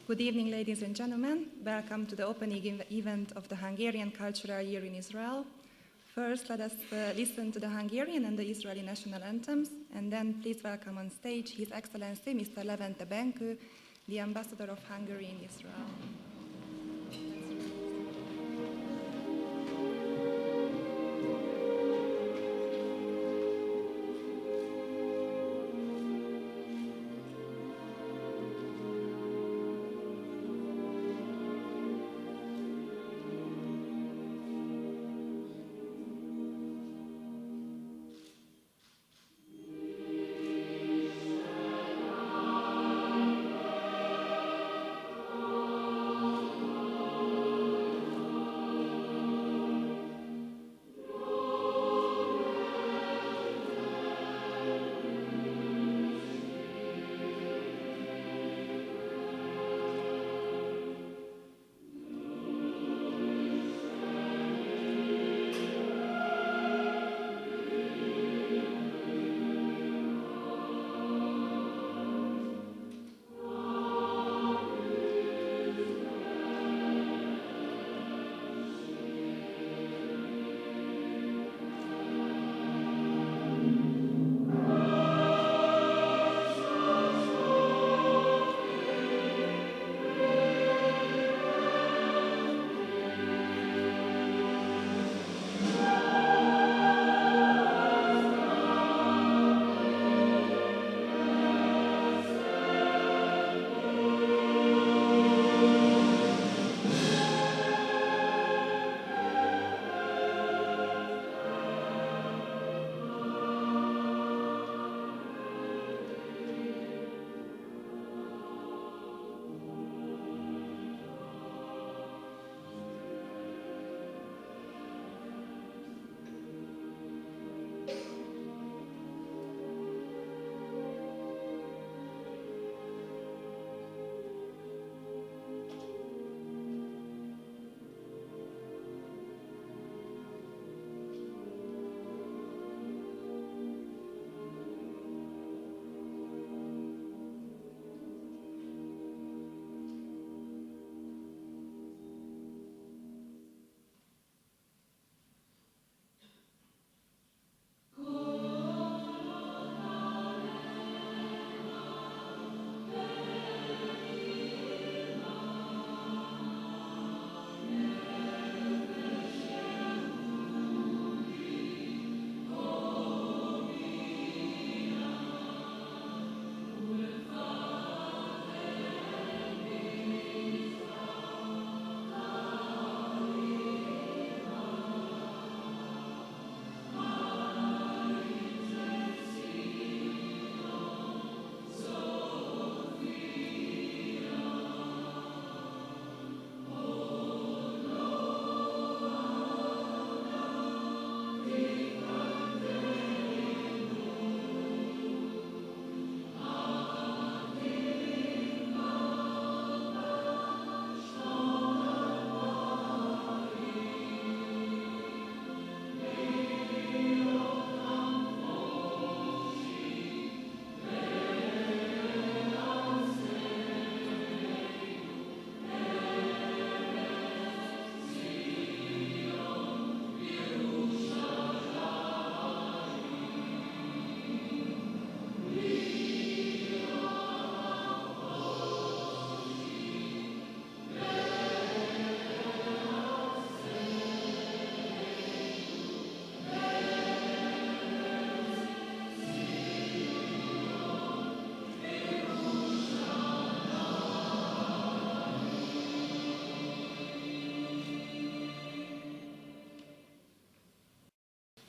Good evening, ladies and gentlemen. Welcome to the opening event of the Hungarian Cultural Year in Israel. First, let us listen to the Hungarian and the Israeli national anthems, and then please welcome on stage His Excellency Mr. Levente Benkő, the Ambassador of Hungary in Israel.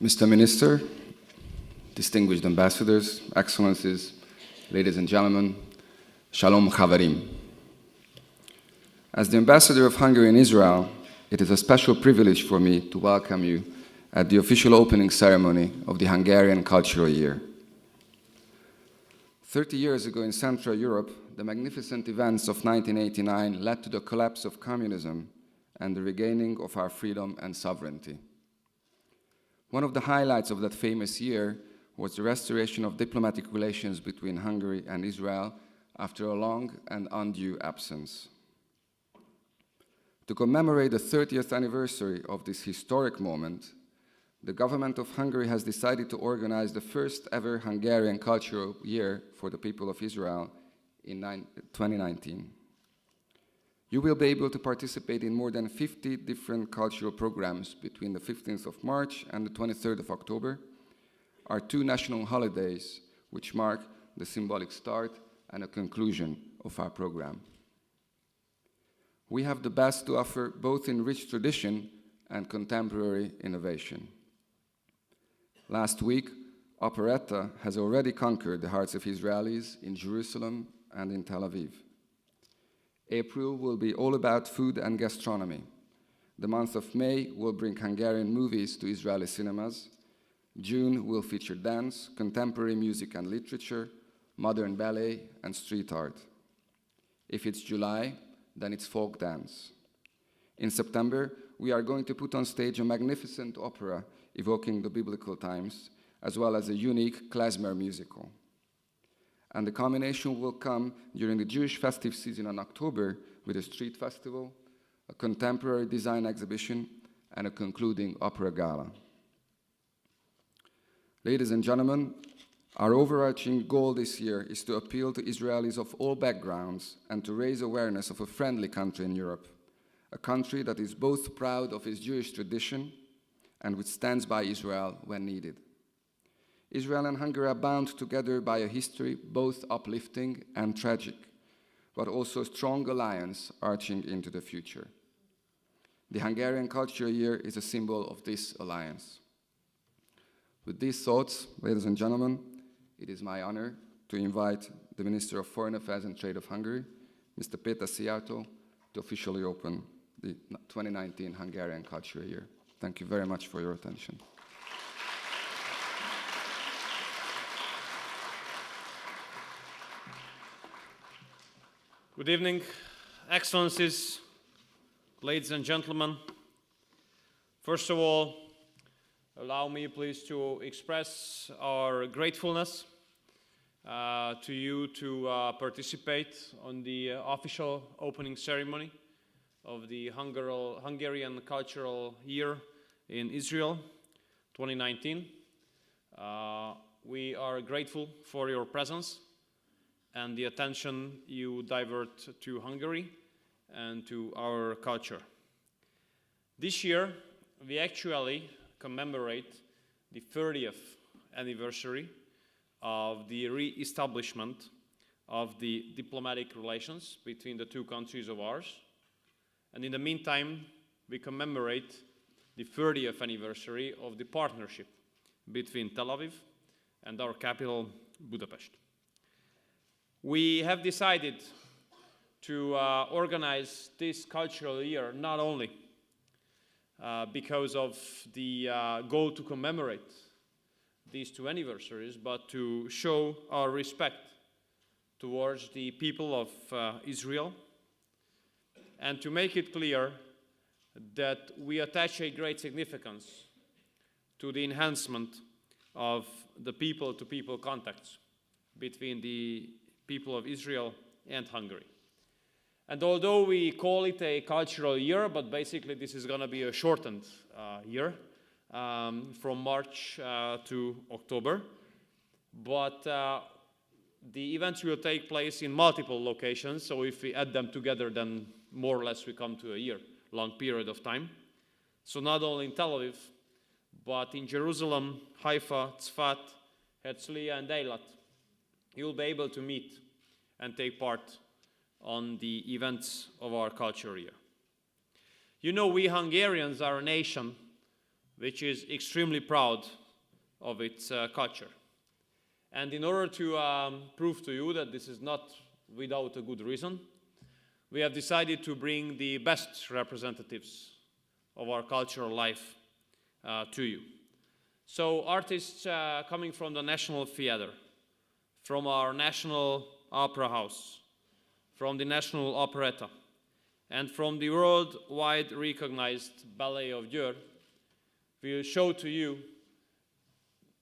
Mr. Minister, distinguished ambassadors, excellencies, ladies and gentlemen, Shalom Chavarim. As the ambassador of Hungary in Israel, it is a special privilege for me to welcome you at the official opening ceremony of the Hungarian Cultural Year. 30 years ago in Central Europe, the magnificent events of 1989 led to the collapse of communism and the regaining of our freedom and sovereignty. One of the highlights of that famous year was the restoration of diplomatic relations between Hungary and Israel after a long and undue absence. To commemorate the 30th anniversary of this historic moment, the government of Hungary has decided to organize the first ever Hungarian Cultural Year for the people of Israel in 2019. You will be able to participate in more than 50 different cultural programs between the 15th of March and the 23rd of October, our two national holidays, which mark the symbolic start and a conclusion of our program. We have the best to offer both in rich tradition and contemporary innovation. Last week, operetta has already conquered the hearts of Israelis in Jerusalem and in Tel Aviv. April will be all about food and gastronomy. The month of May will bring Hungarian movies to Israeli cinemas. June will feature dance, contemporary music and literature, modern ballet, and street art. If it's July, then it's folk dance. In September, we are going to put on stage a magnificent opera evoking the biblical times, as well as a unique klezmer musical. And the culmination will come during the Jewish festive season in October with a street festival, a contemporary design exhibition, and a concluding opera gala. Ladies and gentlemen, our overarching goal this year is to appeal to Israelis of all backgrounds and to raise awareness of a friendly country in Europe, a country that is both proud of its Jewish tradition and which stands by Israel when needed. Israel and Hungary are bound together by a history both uplifting and tragic, but also a strong alliance arching into the future. The Hungarian Culture Year is a symbol of this alliance. With these thoughts, ladies and gentlemen, it is my honor to invite the Minister of Foreign Affairs and Trade of Hungary, Mr. Péter Szijjártó, to officially open the 2019 Hungarian Culture Year. Thank you very much for your attention. Good evening, Excellencies, ladies and gentlemen. First of all, allow me please to express our gratefulness to you to participate on the official opening ceremony of the Hungarian Cultural Year in Israel 2019. We are grateful for your presence and the attention you divert to Hungary and to our culture. This year, we actually commemorate the 30th anniversary of the re-establishment of the diplomatic relations between the two countries of ours. And in the meantime, we commemorate the 30th anniversary of the partnership between Tel Aviv and our capital, Budapest. We have decided to organize this cultural year not only because of the goal to commemorate these two anniversaries, but to show our respect towards the people of Israel and to make it clear that we attach a great significance to the enhancement of the people-to-people contacts between the people of Israel and Hungary. And although we call it a cultural year, but basically this is going to be a shortened year from March to October. But the events will take place in multiple locations, so if we add them together, then more or less we come to a year-long period of time. So not only in Tel Aviv, but in Jerusalem, Haifa, Tzfat, Herzliya, and Eilat, you'll be able to meet and take part on the events of our culture year. You know, we Hungarians are a nation which is extremely proud of its culture. And in order to prove to you that this is not without a good reason, we have decided to bring the best representatives of our cultural life to you. So artists coming from the National Theatre, from our National Opera House, from the National Operetta, and from the worldwide recognized Ballet of Győr, will show to you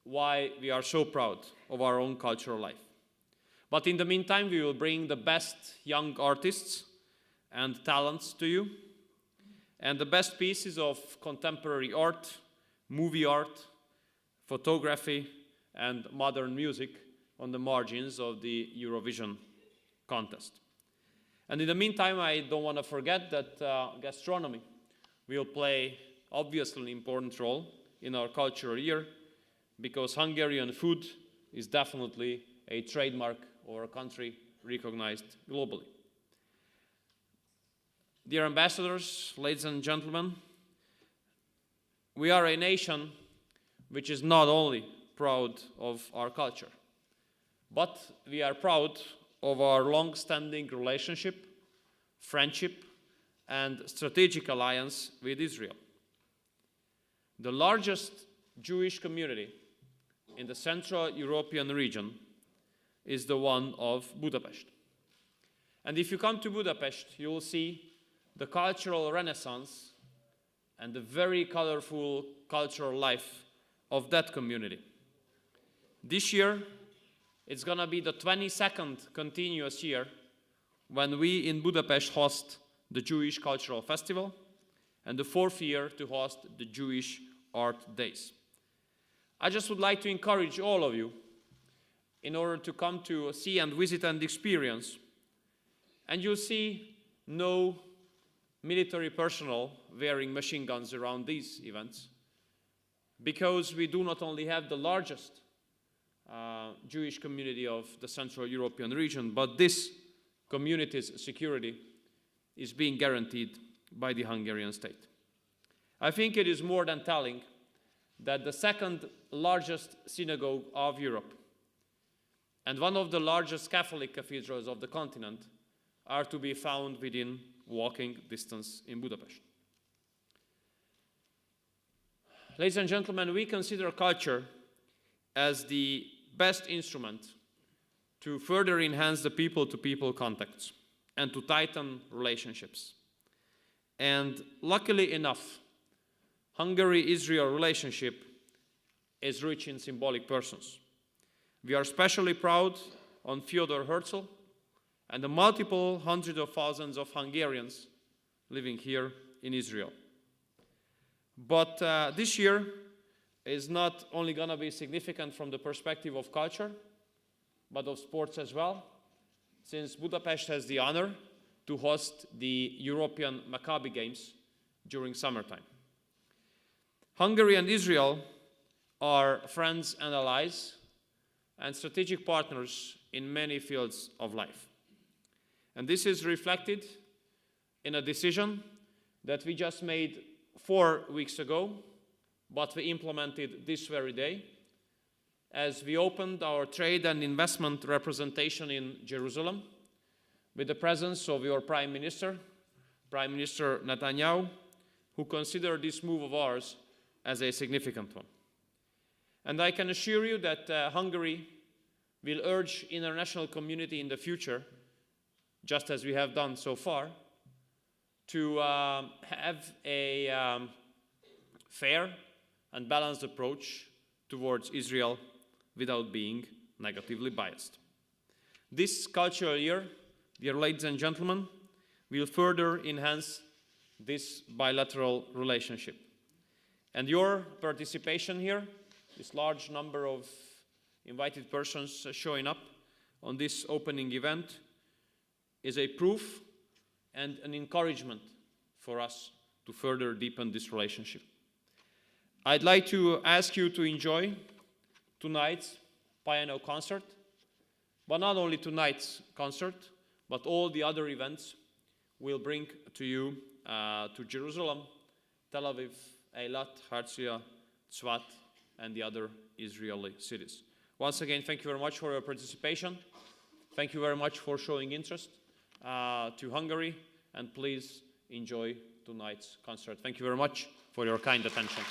why we are so proud of our own cultural life. But in the meantime, we will bring the best young artists and talents to you, and the best pieces of contemporary art, movie art, photography, and modern music on the margins of the Eurovision contest. And in the meantime, I don't want to forget that gastronomy will play obviously an important role in our cultural year, because Hungarian food is definitely a trademark or a country recognized globally. Dear ambassadors, ladies and gentlemen, we are a nation which is not only proud of our culture, but we are proud of our long-standing relationship, friendship, and strategic alliance with Israel. The largest Jewish community in the Central European region is the one of Budapest. And if you come to Budapest, you will see the cultural renaissance and the very colorful cultural life of that community. This year, it's going to be the 22nd continuous year when we in Budapest host the Jewish Cultural Festival, and the 4th year to host the Jewish Art Days. I just would like to encourage all of you in order to come to see and visit and experience. And you'll see no military personnel wearing machine guns around these events, because we do not only have the largest Jewish community of the Central European region, but this community's security is being guaranteed by the Hungarian state. I think it is more than telling that the second largest synagogue of Europe and one of the largest Catholic cathedrals of the continent are to be found within walking distance in Budapest. Ladies and gentlemen, we consider culture as the best instrument to further enhance the people-to-people contacts and to tighten relationships. And luckily enough, Hungary-Israel relationship is rich in symbolic persons. We are especially proud on Fyodor Herzl and the multiple hundreds of thousands of Hungarians living here in Israel. But this year is not only going to be significant from the perspective of culture, but of sports as well, since Budapest has the honor to host the European Maccabi Games during summertime. Hungary and Israel are friends and allies and strategic partners in many fields of life. And this is reflected in a decision that we just made 4 weeks ago, but we implemented this very day, as we opened our trade and investment representation in Jerusalem with the presence of your Prime Minister, Prime Minister Netanyahu, who considered this move of ours as a significant one. And I can assure you that Hungary will urge international community in the future, just as we have done so far, to have a fair and balanced approach towards Israel without being negatively biased. This cultural year, dear ladies and gentlemen, will further enhance this bilateral relationship. And your participation here, this large number of invited persons showing up on this opening event, is a proof and an encouragement for us to further deepen this relationship. I'd like to ask you to enjoy tonight's piano concert, but not only tonight's concert, but all the other events we'll bring to you to Jerusalem, Tel Aviv, Eilat, Herzliya, Tzfat, and the other Israeli cities. Once again, thank you very much for your participation. Thank you very much for showing interest to Hungary, and please enjoy tonight's concert. Thank you very much for your kind attention.